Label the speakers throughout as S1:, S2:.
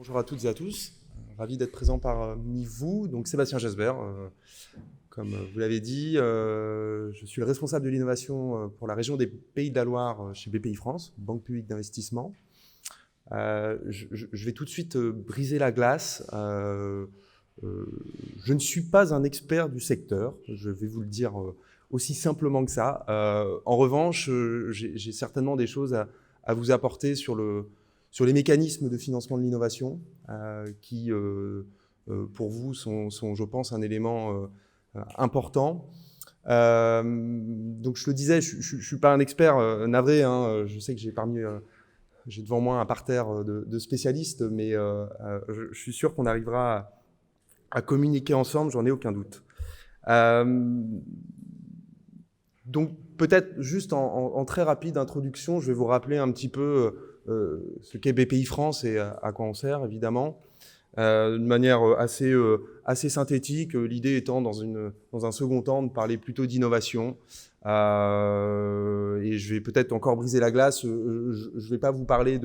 S1: Bonjour à toutes et à tous. Ravi d'être présent parmi vous. Donc Sébastien Gesbert, comme vous l'avez dit, je suis le responsable de l'innovation pour la région des Pays de la Loire chez BPI France, Banque publique d'investissement. Je vais tout de suite briser la glace. Je ne suis pas un expert du secteur, je vais vous le dire aussi simplement que ça. En revanche, j'ai certainement des choses à vous apporter sur les mécanismes de financement de l'innovation qui, pour vous, sont, je pense, un élément important. Donc, je le disais, je ne suis pas un expert navré. Hein, je sais que j'ai devant moi un parterre de spécialistes, mais je suis sûr qu'on arrivera à communiquer ensemble, j'en ai aucun doute. Donc, peut-être juste en très rapide introduction, je vais vous rappeler un petit peu ce qu'est BPI France et à quoi on sert, évidemment. De manière assez synthétique, l'idée étant dans un second temps de parler plutôt d'innovation. Et je vais peut-être encore briser la glace, je ne vais pas vous parler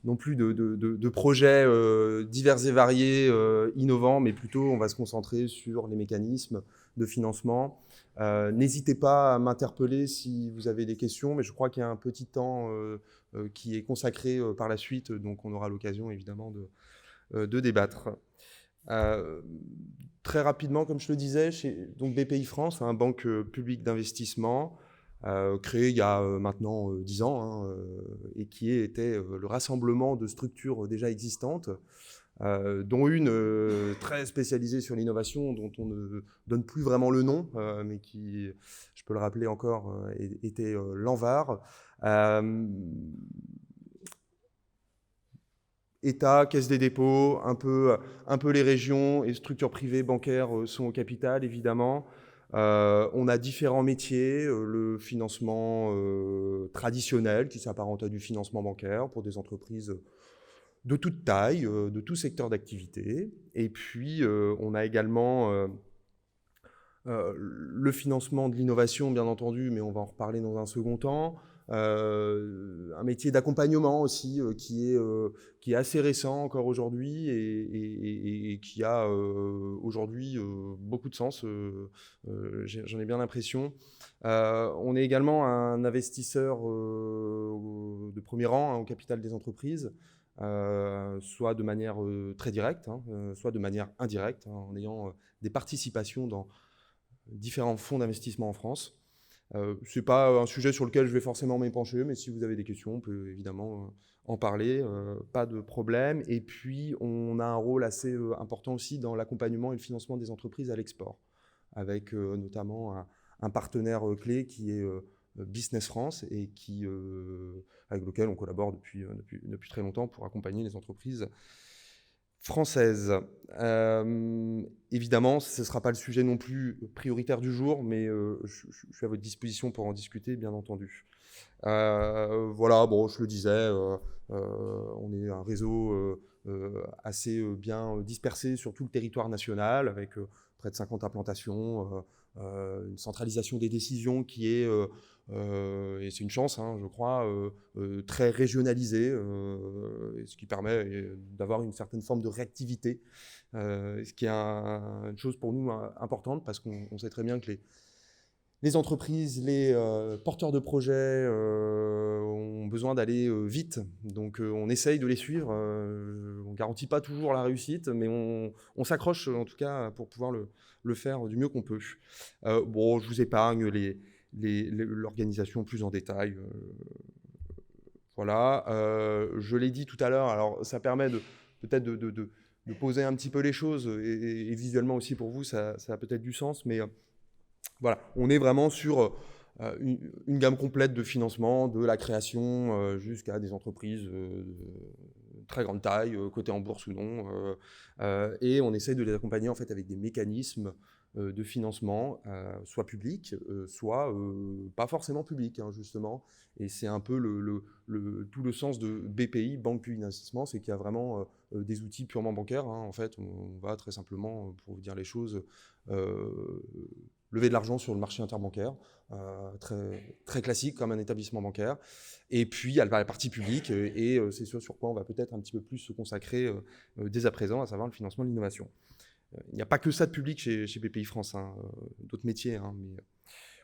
S1: non plus de projets divers et variés, innovants, mais plutôt on va se concentrer sur les mécanismes de financement. N'hésitez pas à m'interpeller si vous avez des questions, mais je crois qu'il y a un petit temps qui est consacré par la suite, donc on aura l'occasion évidemment de débattre. Très rapidement, comme je le disais, donc BPI France, banque publique d'investissement, créée il y a maintenant 10 ans, et qui était le rassemblement de structures déjà existantes, dont une très spécialisée sur l'innovation, dont on ne donne plus vraiment le nom, mais qui, je peux le rappeler encore, était l'ANVAR. État, Caisse des dépôts, un peu les régions et structures privées bancaires sont au capital, évidemment. On a différents métiers, le financement traditionnel qui s'apparente à du financement bancaire pour des entreprises de toute taille, de tout secteur d'activité. Et puis, on a également le financement de l'innovation, bien entendu, mais on va en reparler dans un second temps. Un métier d'accompagnement aussi qui est assez récent encore aujourd'hui et qui a aujourd'hui beaucoup de sens, j'en ai bien l'impression. On est également un investisseur de premier rang au capital des entreprises, soit de manière très directe, soit de manière indirecte, en ayant des participations dans différents fonds d'investissement en France. Ce n'est pas un sujet sur lequel je vais forcément m'épancher, mais si vous avez des questions, on peut évidemment en parler, pas de problème. Et puis, on a un rôle assez important aussi dans l'accompagnement et le financement des entreprises à l'export, avec notamment un partenaire clé qui est Business France et avec lequel on collabore depuis très longtemps pour accompagner les entreprises française. Évidemment, ce ne sera pas le sujet non plus prioritaire du jour, mais je suis à votre disposition pour en discuter, bien entendu. Voilà, bon, je le disais, on est un réseau assez bien dispersé sur tout le territoire national, avec près de 50 implantations, une centralisation des décisions qui est, et c'est une chance, je crois, très régionalisée, ce qui permet d'avoir une certaine forme de réactivité, ce qui est une chose pour nous importante, parce qu'on sait très bien que les entreprises, les porteurs de projets ont besoin d'aller vite. Donc on essaye de les suivre. On ne garantit pas toujours la réussite, mais on s'accroche en tout cas pour pouvoir le faire du mieux qu'on peut. Bon, je vous épargne l'organisation plus en détail. Voilà. Je l'ai dit tout à l'heure, alors ça permet peut-être de poser un petit peu les choses, et visuellement aussi pour vous, ça a peut-être du sens, mais voilà, on est vraiment sur une gamme complète de financement, de la création jusqu'à des entreprises de très grande taille, cotées en bourse ou non. Et on essaye de les accompagner en fait avec des mécanismes de financement, soit publics, soit pas forcément publics, justement. Et c'est un peu tout le sens de BPI, Banque Publique d'Investissement, c'est qu'il y a vraiment des outils purement bancaires. En fait, on va très simplement, pour vous dire les choses, lever de l'argent sur le marché interbancaire, très classique comme un établissement bancaire. Et puis, il y a la partie publique, et c'est ce sur quoi on va peut-être un petit peu plus se consacrer dès à présent, à savoir le financement de l'innovation. Il n'y a pas que ça de public chez BPI France, hein, d'autres métiers, hein, mais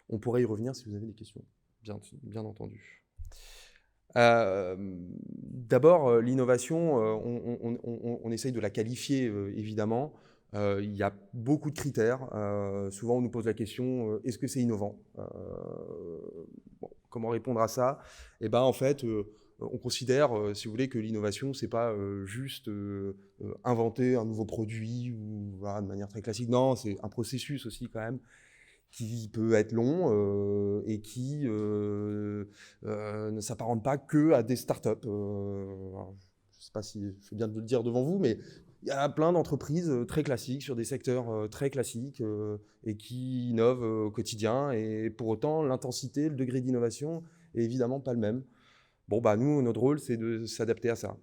S1: on pourrait y revenir si vous avez des questions, bien entendu. D'abord, l'innovation, on essaye de la qualifier, évidemment. Il y a beaucoup de critères. Souvent, on nous pose la question, est-ce que c'est innovant? Bon, comment répondre à ça? Eh ben, en fait, on considère, si vous voulez, que l'innovation, c'est pas juste inventer un nouveau produit ou voilà, de manière très classique. Non, c'est un processus aussi quand même qui peut être long et qui ne s'apparente pas que à des startups. Je ne sais pas si je fais bien de le dire devant vous, mais il y a plein d'entreprises très classiques sur des secteurs très classiques et qui innovent au quotidien. Et pour autant, l'intensité, le degré d'innovation est évidemment pas le même. Bon, bah, nous, notre rôle, c'est de s'adapter à ça.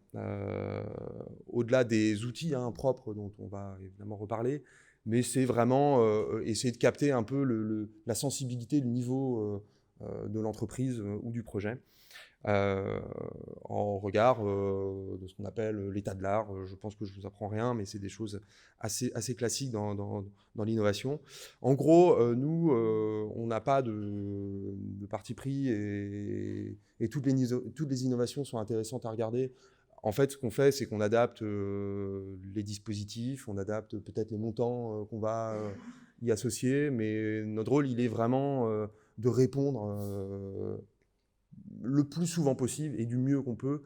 S1: Au-delà des outils propres dont on va évidemment reparler, mais c'est vraiment essayer de capter un peu la sensibilité, le niveau de l'entreprise ou du projet en regard de ce qu'on appelle l'état de l'art. Je pense que je ne vous apprends rien, mais c'est des choses assez classiques dans l'innovation. En gros, nous, on n'a pas de parti pris et toutes les innovations sont intéressantes à regarder. En fait, ce qu'on fait, c'est qu'on adapte les dispositifs, on adapte peut-être les montants qu'on va y associer, mais notre rôle, il est vraiment de répondre le plus souvent possible et du mieux qu'on peut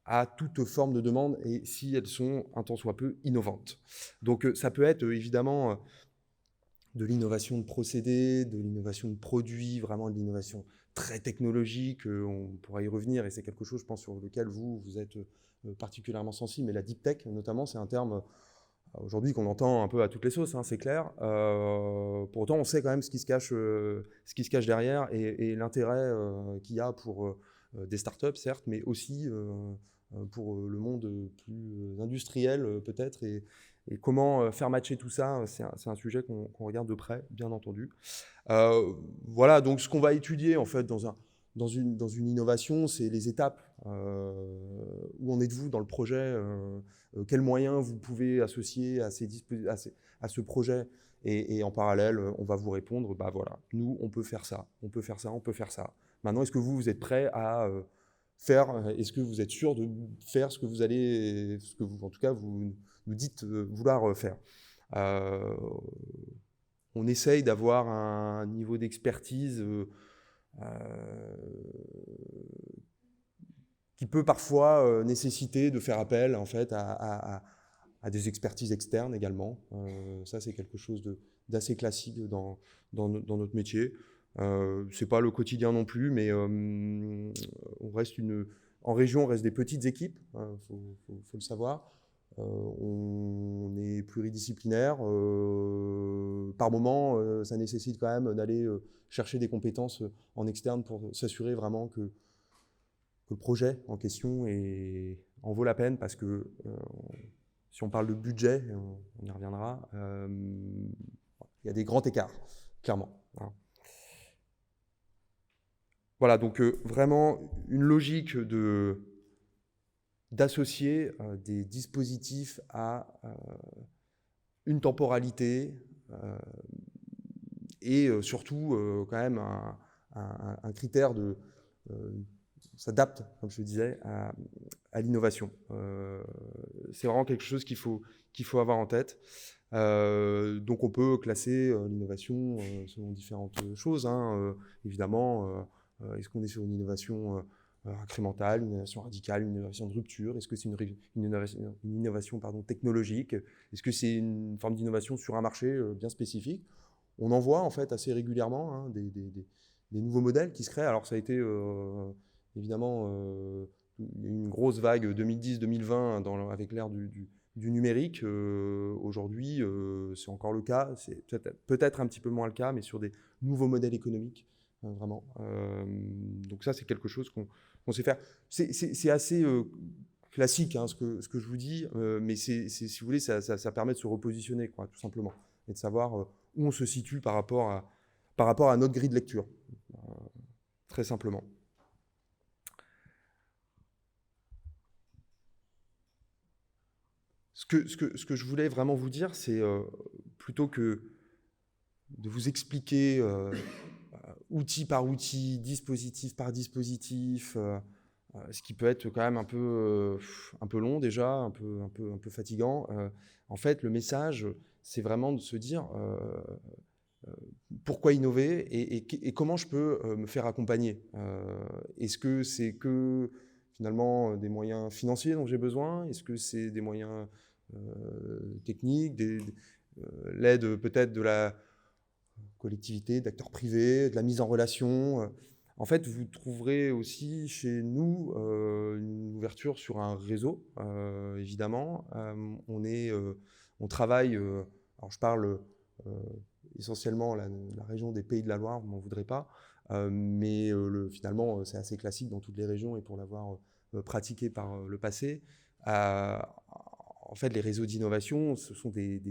S1: à toute forme de demande et si elles sont un tant soit peu innovantes. Donc ça peut être évidemment de l'innovation de procédés, de l'innovation de produits, vraiment de l'innovation très technologique, on pourra y revenir et c'est quelque chose, je pense, sur lequel vous êtes particulièrement sensible, mais la deep tech notamment, c'est un terme aujourd'hui qu'on entend un peu à toutes les sauces, hein, c'est clair. Pour autant, on sait quand même ce qui se cache derrière et l'intérêt qu'il y a pour des startups, certes, mais aussi pour le monde plus industriel peut-être. Et comment faire matcher tout ça, c'est un sujet qu'on regarde de près, bien entendu. Voilà, donc ce qu'on va étudier en fait dans une innovation, c'est les étapes. Où en êtes-vous dans le projet? Quels moyens vous pouvez associer à ce projet? Et en parallèle, on va vous répondre, bah voilà, nous, on peut faire ça, on peut faire ça, on peut faire ça. Maintenant, est-ce que vous êtes prêt à faire, est-ce que vous êtes sûr de faire ce que vous allez, ce que vous, en tout cas, vous nous dites vouloir faire? On essaye d'avoir un niveau d'expertise qui peut parfois nécessiter de faire appel en fait à des expertises externes également. Ça, c'est quelque chose d'assez classique dans notre métier. C'est pas le quotidien non plus, mais on reste en région, on reste des petites équipes, faut le savoir. On est pluridisciplinaire. Par moment, ça nécessite quand même d'aller chercher des compétences en externe pour s'assurer vraiment que le projet en question en vaut la peine parce que si on parle de budget, on y reviendra, il y a des grands écarts, clairement. Voilà, donc vraiment une logique d'associer des dispositifs à une temporalité et surtout quand même un critère s'adapte, comme je le disais, à l'innovation. C'est vraiment quelque chose qu'il faut avoir en tête. Donc on peut classer l'innovation selon différentes choses. Évidemment, est-ce qu'on est sur une innovation incrémentale, une innovation radicale, une innovation de rupture? Est-ce que c'est une innovation technologique? Est-ce que c'est une forme d'innovation sur un marché bien spécifique? On en voit en fait assez régulièrement des nouveaux modèles qui se créent. Alors ça a été évidemment, il y a eu une grosse vague 2010-2020 avec l'ère du numérique. Aujourd'hui, c'est encore le cas. C'est peut-être un petit peu moins le cas, mais sur des nouveaux modèles économiques, vraiment. Donc ça, c'est quelque chose qu'on sait faire. C'est assez classique, ce que je vous dis, mais si vous voulez, ça permet de se repositionner, quoi, tout simplement. et de savoir où on se situe par rapport à notre grille de lecture, très simplement. Ce que je voulais vraiment vous dire, c'est plutôt que de vous expliquer outil par outil, dispositif par dispositif, ce qui peut être quand même un peu long déjà, un peu fatigant. En fait, le message, c'est vraiment de se dire pourquoi innover et comment je peux me faire accompagner. Est-ce que c'est que finalement des moyens financiers dont j'ai besoin? Est-ce que c'est des moyens techniques, l'aide peut-être de la collectivité, d'acteurs privés, de la mise en relation? En fait, vous trouverez aussi chez nous une ouverture sur un réseau, évidemment. On travaille, alors je parle essentiellement la région des Pays de la Loire, vous m'en voudrez pas, mais finalement, c'est assez classique dans toutes les régions et pour l'avoir pratiqué par le passé. En fait, les réseaux d'innovation, ce sont des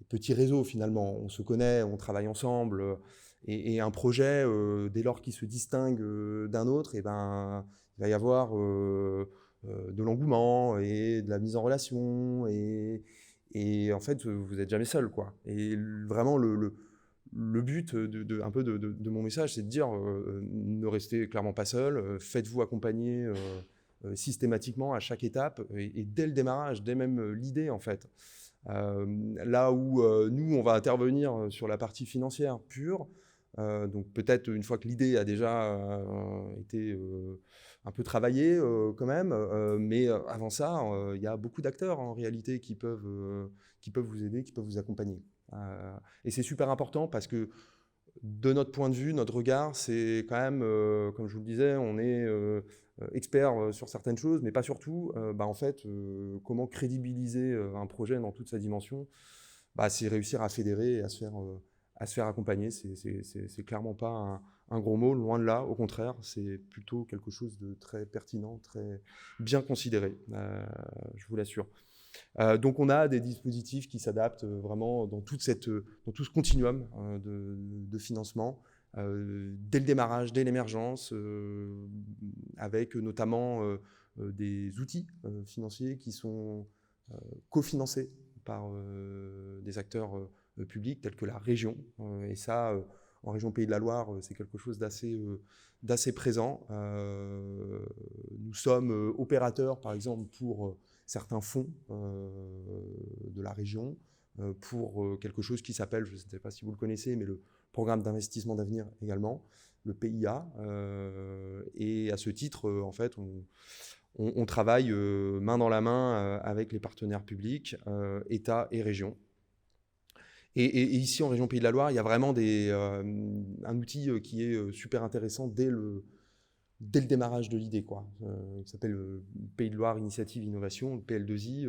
S1: petits réseaux finalement. On se connaît, on travaille ensemble. Et un projet, dès lors qu'il se distingue d'un autre, et ben, il va y avoir de l'engouement et de la mise en relation. Et en fait, vous n'êtes jamais seul, quoi. Et vraiment, le but un peu de mon message, c'est de dire ne restez clairement pas seul, faites-vous accompagner systématiquement à chaque étape et dès le démarrage, dès même l'idée, en fait. Là où nous, on va intervenir sur la partie financière pure, donc peut-être une fois que l'idée a déjà été un peu travaillée quand même, mais avant ça, il y a beaucoup d'acteurs en réalité qui peuvent vous aider, qui peuvent vous accompagner. Et c'est super important parce que de notre point de vue, notre regard, c'est quand même, comme je vous le disais, on est expert sur certaines choses, mais pas sur tout. En fait, comment crédibiliser un projet dans toute sa dimension, c'est réussir à fédérer et à se faire accompagner. C'est clairement pas un gros mot, loin de là. Au contraire, c'est plutôt quelque chose de très pertinent, très bien considéré, je vous l'assure. Donc on a des dispositifs qui s'adaptent vraiment dans tout ce continuum de financement, dès le démarrage, dès l'émergence, avec notamment des outils financiers qui sont cofinancés par des acteurs publics tels que la région. Et ça, en région Pays de la Loire, c'est quelque chose d'assez présent. Nous sommes opérateurs, par exemple, pour certains fonds de la région, pour quelque chose qui s'appelle, je ne sais pas si vous le connaissez, mais le programme d'investissement d'avenir également, le PIA. Et à ce titre, en fait, on travaille main dans la main avec les partenaires publics, État et région. Et ici, en région Pays de la Loire, il y a vraiment un outil qui est super intéressant dès le démarrage de l'idée, quoi, qui s'appelle Pays de Loire Initiative Innovation, le PL2I.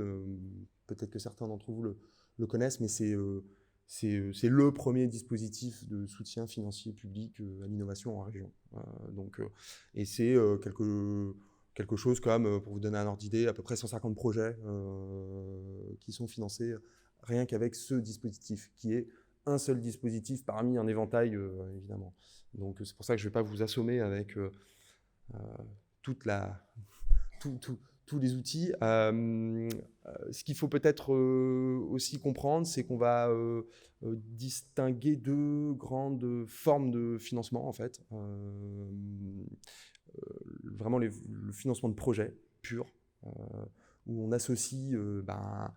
S1: Peut-être que certains d'entre vous le connaissent, mais c'est le premier dispositif de soutien financier public à l'innovation en région. Et c'est quelque chose comme, pour vous donner un ordre d'idée, à peu près 150 projets qui sont financés rien qu'avec ce dispositif, qui est un seul dispositif parmi un éventail, évidemment. Donc c'est pour ça que je ne vais pas vous assommer avec tous les outils. Ce qu'il faut peut-être aussi comprendre, c'est qu'on va distinguer deux grandes formes de financement, en fait. Vraiment le financement de projet pur, où on associe un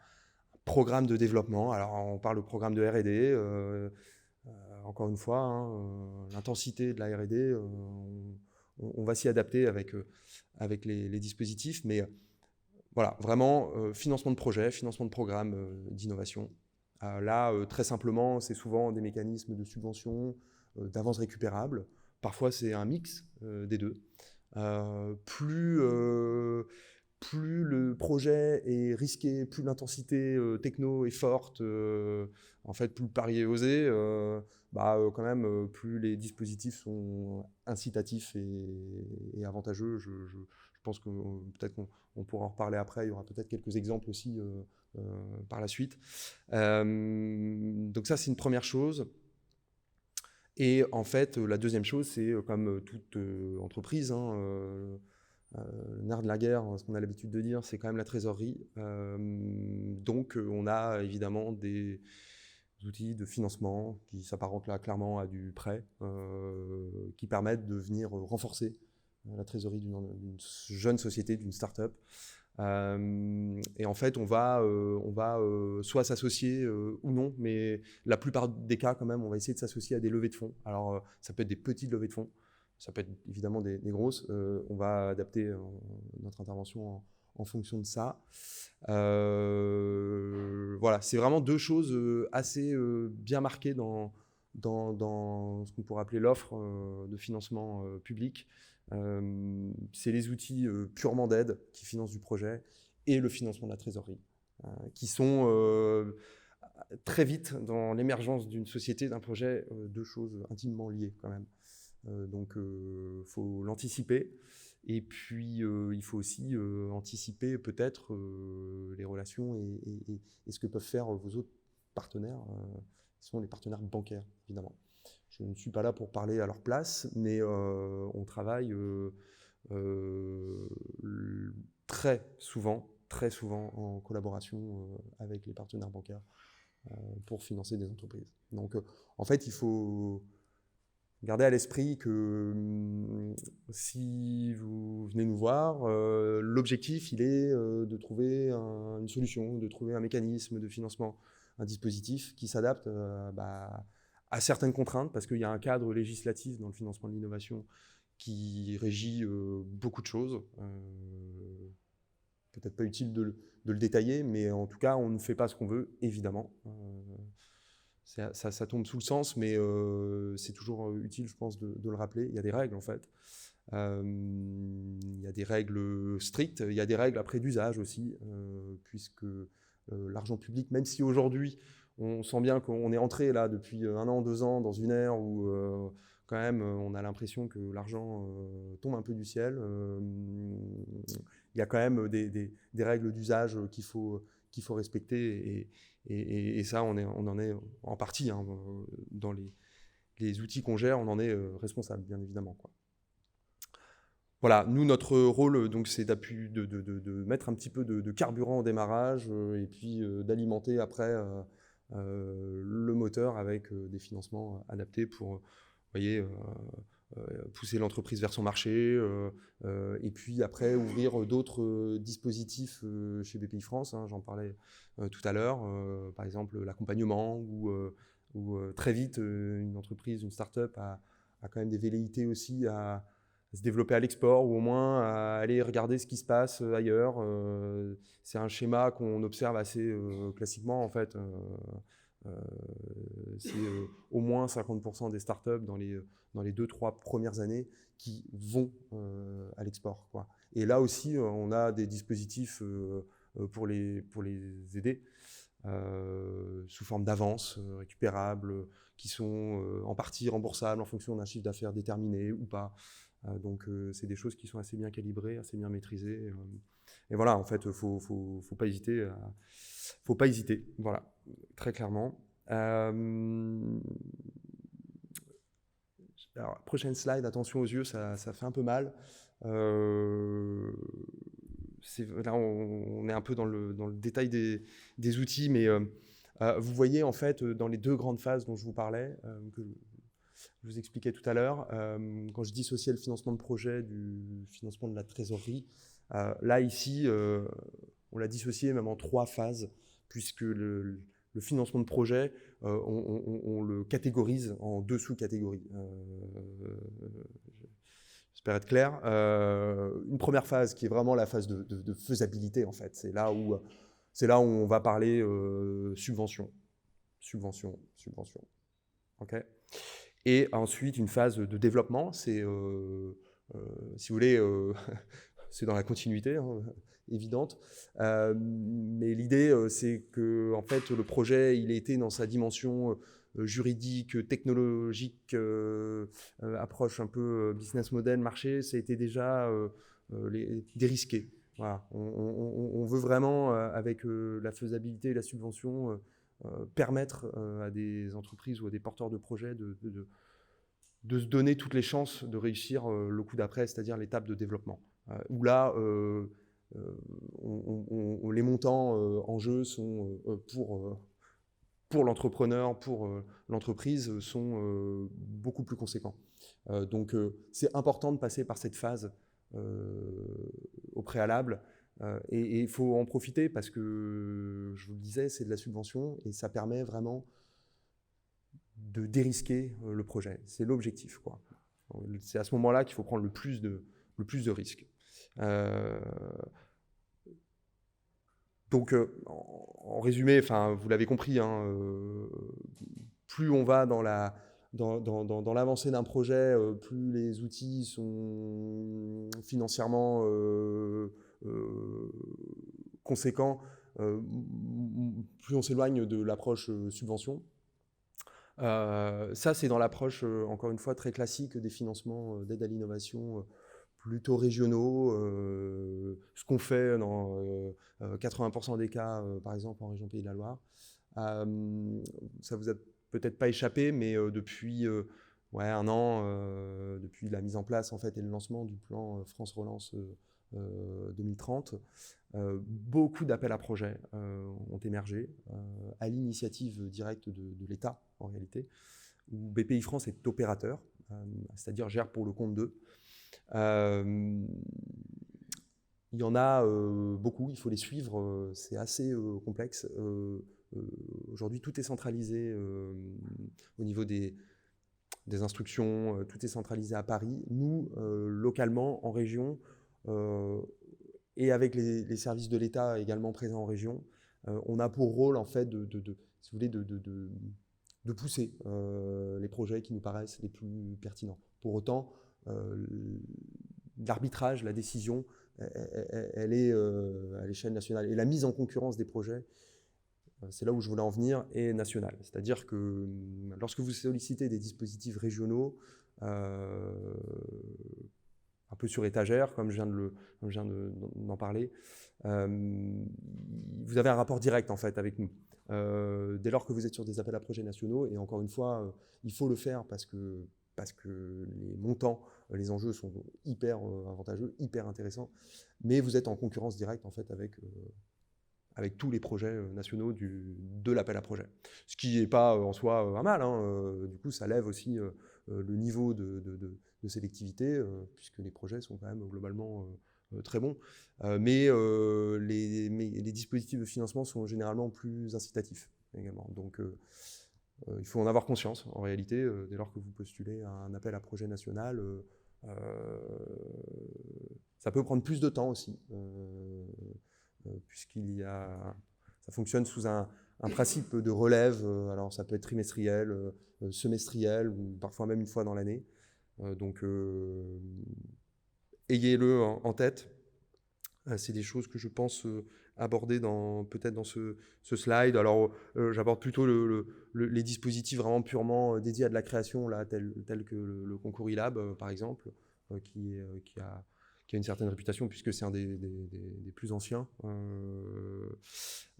S1: programme de développement. Alors on parle de programme de R&D, encore une fois, hein, l'intensité de la R&D, on va s'y adapter avec les dispositifs, mais voilà, vraiment financement de projet, financement de programme d'innovation. Là, très simplement, c'est souvent des mécanismes de subvention, d'avances récupérables. Parfois, c'est un mix des deux. Plus le projet est risqué, plus l'intensité techno est forte, en fait, plus le pari est osé, quand même, plus les dispositifs sont incitatifs et avantageux. Je pense que peut-être qu'on pourra en reparler après. Il y aura peut-être quelques exemples aussi par la suite. Donc ça, c'est une première chose. Et en fait, la deuxième chose, c'est comme toute entreprise, le nerf de la guerre, ce qu'on a l'habitude de dire, c'est quand même la trésorerie. Donc, on a évidemment des outils de financement qui s'apparentent là clairement à du prêt, qui permettent de venir renforcer la trésorerie d'une jeune société, d'une start-up. Et en fait, on va soit s'associer ou non, mais la plupart des cas, quand même, on va essayer de s'associer à des levées de fonds. Alors, ça peut être des petites levées de fonds, ça peut être évidemment des grosses. On va adapter notre intervention en fonction de ça. Voilà, c'est vraiment deux choses assez bien marquées dans ce qu'on pourrait appeler l'offre de financement public. C'est les outils purement d'aide qui financent du projet et le financement de la trésorerie, qui sont très vite dans l'émergence d'une société, d'un projet, deux choses intimement liées quand même. Donc, faut l'anticiper. Et puis, il faut aussi anticiper peut-être les relations et ce que peuvent faire vos autres partenaires, qui sont les partenaires bancaires, évidemment. Je ne suis pas là pour parler à leur place, mais on travaille très souvent en collaboration avec les partenaires bancaires pour financer des entreprises. Donc, en fait, il faut gardez à l'esprit que si vous venez nous voir, l'objectif, il est de trouver une solution, de trouver un mécanisme de financement, un dispositif qui s'adapte à certaines contraintes, parce qu'il y a un cadre législatif dans le financement de l'innovation qui régit beaucoup de choses. Peut-être pas utile de le détailler, mais en tout cas, on ne fait pas ce qu'on veut, évidemment. Ça tombe sous le sens, mais c'est toujours utile, je pense, de le rappeler. Il y a des règles, en fait. Il y a des règles strictes. Il y a des règles après d'usage aussi, puisque l'argent public, même si aujourd'hui, on sent bien qu'on est entré là depuis 1 an, 2 ans dans une ère où quand même on a l'impression que l'argent tombe un peu du ciel. Il y a quand même des règles d'usage qu'il faut respecter et ça, on en est en partie dans les outils qu'on gère, on en est responsable, bien évidemment, quoi. Voilà, nous, notre rôle, donc, c'est de mettre un petit peu de carburant au démarrage et puis d'alimenter après le moteur avec des financements adaptés pour, voyez, pousser l'entreprise vers son marché et puis après ouvrir d'autres dispositifs chez BPI France, j'en parlais tout à l'heure, par exemple l'accompagnement ou très vite une entreprise, une start-up a quand même des velléités aussi à se développer à l'export ou au moins à aller regarder ce qui se passe ailleurs. C'est un schéma qu'on observe assez classiquement en fait. C'est au moins 50% des startups dans les 2-3 premières années qui vont à l'export, quoi. Et là aussi, on a des dispositifs pour les aider sous forme d'avances récupérables qui sont en partie remboursables en fonction d'un chiffre d'affaires déterminé ou pas. Donc, c'est des choses qui sont assez bien calibrées, assez bien maîtrisées. Et voilà, en fait, faut pas hésiter. Faut pas hésiter, voilà, très clairement. Alors, prochaine slide, attention aux yeux, ça fait un peu mal. Là, on est un peu dans le détail des outils, mais vous voyez, en fait, dans les deux grandes phases dont je vous parlais, que je vous expliquais tout à l'heure, quand je dissociais le financement de projet du financement de la trésorerie, là, ici, on l'a dissocié même en 3 phases, puisque le financement de projet, on le catégorise en 2 sous-catégories. J'espère être clair. Une première phase qui est vraiment la phase de faisabilité, en fait. C'est là où on va parler subvention. OK. Et ensuite, une phase de développement, c'est, si vous voulez, c'est dans la continuité, évidente. Mais l'idée, c'est que en fait, le projet, il a été dans sa dimension juridique, technologique, approche un peu business model, marché, ça a été déjà dérisqué. Voilà. On veut vraiment, avec la faisabilité et la subvention, permettre à des entreprises ou à des porteurs de projets de se donner toutes les chances de réussir le coup d'après, c'est-à-dire l'étape de développement. Où là, les montants en jeu sont pour l'entrepreneur, pour l'entreprise, sont beaucoup plus conséquents. Donc c'est important de passer par cette phase au préalable. Et il faut en profiter parce que, je vous le disais, c'est de la subvention et ça permet vraiment de dérisquer le projet. C'est l'objectif, quoi. C'est à ce moment-là qu'il faut prendre le plus de risques. Donc, en résumé, vous l'avez compris, hein, plus on va dans l'avancée d'un projet, plus les outils sont financièrement conséquents, plus on s'éloigne de l'approche subvention. Ça, c'est dans l'approche, encore une fois, très classique des financements d'aide à l'innovation plutôt régionaux, ce qu'on fait dans 80% des cas, par exemple, en région Pays de la Loire. Ça vous a peut-être pas échappé, mais depuis un an, depuis la mise en place en fait, et le lancement du plan France Relance 2030, beaucoup d'appels à projets ont émergé à l'initiative directe de l'État, en réalité, où BPI-France est opérateur, c'est-à-dire gère pour le compte d'eux. Il y en a beaucoup, il faut les suivre, c'est assez complexe. Aujourd'hui, tout est centralisé au niveau des instructions, tout est centralisé à Paris. Nous, localement, en région, et avec les services de l'État également présents en région, on a pour rôle, en fait, si vous voulez, de pousser les projets qui nous paraissent les plus pertinents. Pour autant, l'arbitrage, la décision, elle est à l'échelle nationale. Et la mise en concurrence des projets, c'est là où je voulais en venir, est nationale. C'est-à-dire que lorsque vous sollicitez des dispositifs régionaux, un peu sur étagère, comme je viens d'en parler, vous avez un rapport direct en fait avec nous. Dès lors que vous êtes sur des appels à projets nationaux, et encore une fois, il faut le faire parce que les montants, les enjeux sont hyper avantageux, hyper intéressants, mais vous êtes en concurrence directe en fait avec tous les projets nationaux de l'appel à projet. Ce qui n'est pas en soi un mal, hein. Du coup ça lève aussi le niveau de sélectivité, puisque les projets sont quand même globalement très bons. Mais les dispositifs de financement sont généralement plus incitatifs également. Donc il faut en avoir conscience, en réalité, dès lors que vous postulez à un appel à projet national. Ça peut prendre plus de temps aussi, ça fonctionne sous un principe de relève. Alors ça peut être trimestriel, semestriel, ou parfois même une fois dans l'année. Donc ayez-le en tête. C'est des choses que je pense aborder peut-être dans ce slide. Alors, j'aborde plutôt les dispositifs vraiment purement dédiés à de la création, là, tel que le concours ILAB, par exemple, qui a une certaine réputation, puisque c'est un des plus anciens,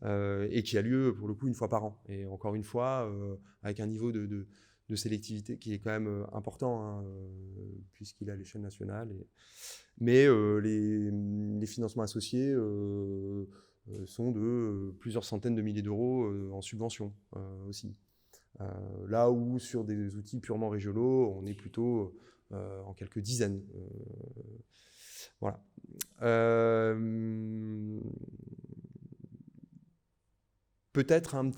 S1: et qui a lieu, pour le coup, une fois par an. Et encore une fois, avec un niveau de sélectivité qui est quand même important, hein, puisqu'il est à l'échelle nationale. Mais les financements associés sont de plusieurs centaines de milliers d'euros en subvention aussi. Là où sur des outils purement régionaux, on est plutôt en quelques dizaines. Voilà. Peut-être quand même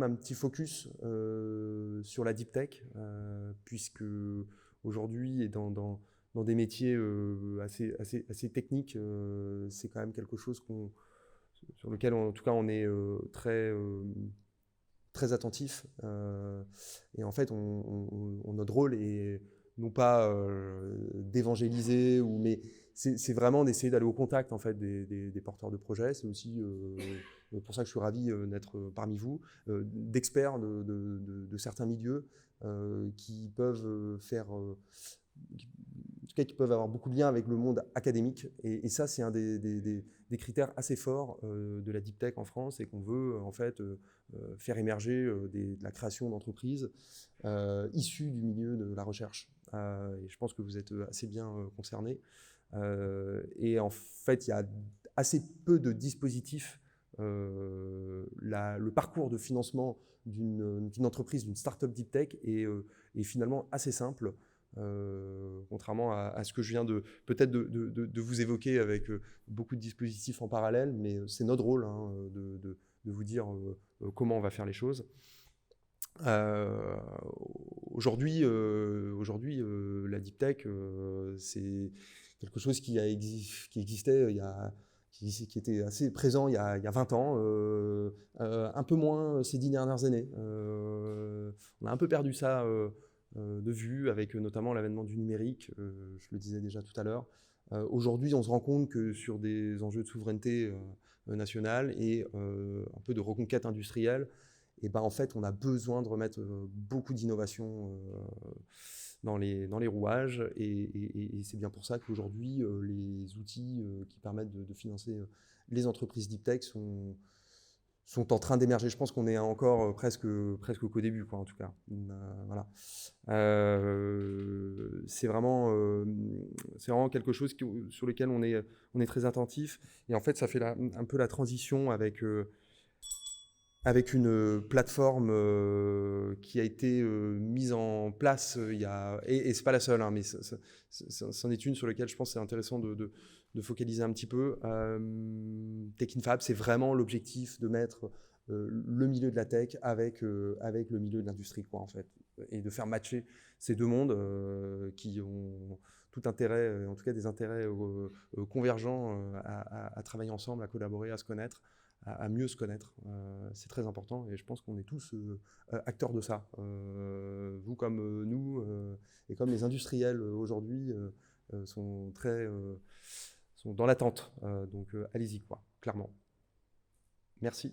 S1: un petit focus sur la deep tech, puisque aujourd'hui, et dans des métiers assez techniques, c'est quand même quelque chose sur lequel, en tout cas, on est très attentif. Et en fait, notre rôle est non pas d'évangéliser, mais c'est vraiment d'essayer d'aller au contact en fait, des porteurs de projets. C'est aussi pour ça que je suis ravi d'être parmi vous, d'experts de certains milieux qui peuvent tout cas qui peuvent avoir beaucoup de liens avec le monde académique. Et ça, c'est un des critères assez forts de la deep tech en France, et qu'on veut en fait faire émerger de la création d'entreprises issues du milieu de la recherche. Et je pense que vous êtes assez bien concernés. Et en fait, il y a assez peu de dispositifs. Le parcours de financement d'une entreprise, d'une start-up deep tech est finalement assez simple. Contrairement à ce que je viens peut-être de vous évoquer avec beaucoup de dispositifs en parallèle, mais c'est notre rôle hein, de vous dire comment on va faire les choses. Aujourd'hui, la deep tech, c'est quelque chose qui existait qui était assez présent il y a 20 ans, un peu moins ces 10 dernières années. On a un peu perdu ça de vue, avec notamment l'avènement du numérique, je le disais déjà tout à l'heure. Aujourd'hui, on se rend compte que sur des enjeux de souveraineté nationale et un peu de reconquête industrielle, et ben en fait, on a besoin de remettre beaucoup d'innovation dans les rouages, et c'est bien pour ça qu'aujourd'hui, les outils qui permettent de financer les entreprises deep tech sont en train d'émerger. Je pense qu'on est encore presque qu'au début, quoi, en tout cas. Voilà. C'est vraiment quelque chose sur lequel on est très attentif. Et en fait, ça fait un peu la transition avec une plateforme qui a été mise en place et c'est pas la seule, hein, mais c'en est une sur laquelle je pense que c'est intéressant de focaliser un petit peu. Tech in Fab, c'est vraiment l'objectif de mettre le milieu de la tech avec le milieu de l'industrie, quoi, en fait, et de faire matcher ces deux mondes qui ont tout intérêt, en tout cas des intérêts convergents à travailler ensemble, à collaborer, à se connaître, à mieux se connaître. C'est très important, et je pense qu'on est tous acteurs de ça. Vous comme nous, et comme les industriels aujourd'hui sont dans l'attente. Donc allez-y, quoi, clairement. Merci.